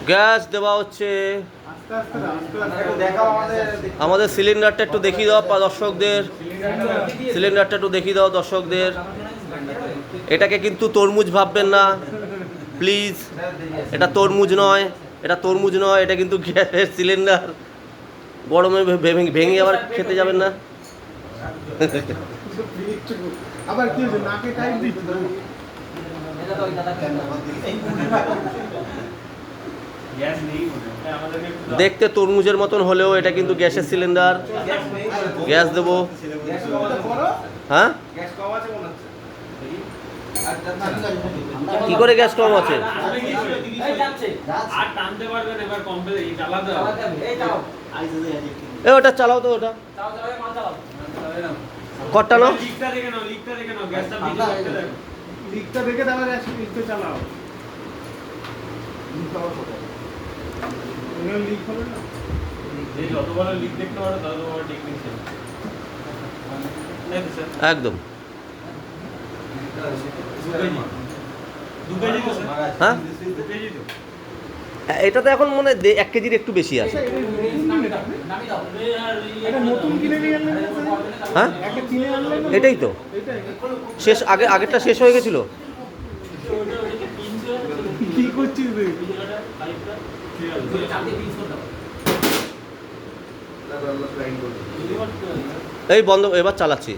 Gas দেওয়া হচ্ছে। আমাদের সিলিন্ডারটা একটু দেখিয়ে দাও দর্শকদের, সিলিন্ডারটা একটু দেখিয়ে দাও দর্শকদের। এটাকে কিন্তু তরমুজ ভাববেন না প্লিজ, এটা তরমুজ নয়, এটা তরমুজ নয়, এটা কিন্তু গ্যাসের সিলিন্ডার। গরমে ভেঙে আবার খেতে যাবেন না। আবার কি হচ্ছে, নাকে টাইট দিচ্ছে। দেখতে তরমুজের মতন হলেও এটা কিন্তু গ্যাসের সিলিন্ডার। গ্যাস দেবো। হ্যাঁ, কি করে গ্যাস কম আছে? ওটা চালাও তো, ওটা কটটা নাও। লিকটা দেখে তাহলে লিকটা চালাও। লিক হবে না, যত বড় লিক দেখতে পারো তত বড় টেকনিশিয়ান একদম। হ্যাঁ, এটা তো এখন মনে 1 কেজির একটু বেশি আছে। নতুন কিনে নিয়ে আনলেন না? হ্যাঁ, একটা কিনে আনলেন না? এটাই তো শেষ। আগেরটা শেষ হয়ে গেছিল। কি করছিস তুই? এই বন্ধ, এবার চালাচ্ছি।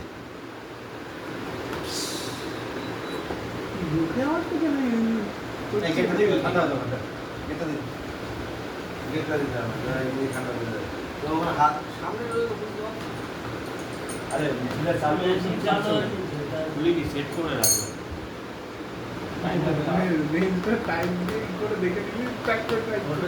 আরে সেট করে রাখো। টাইম করে দেখে নিবি, ট্র্যাক করে ট্র্যাক করে।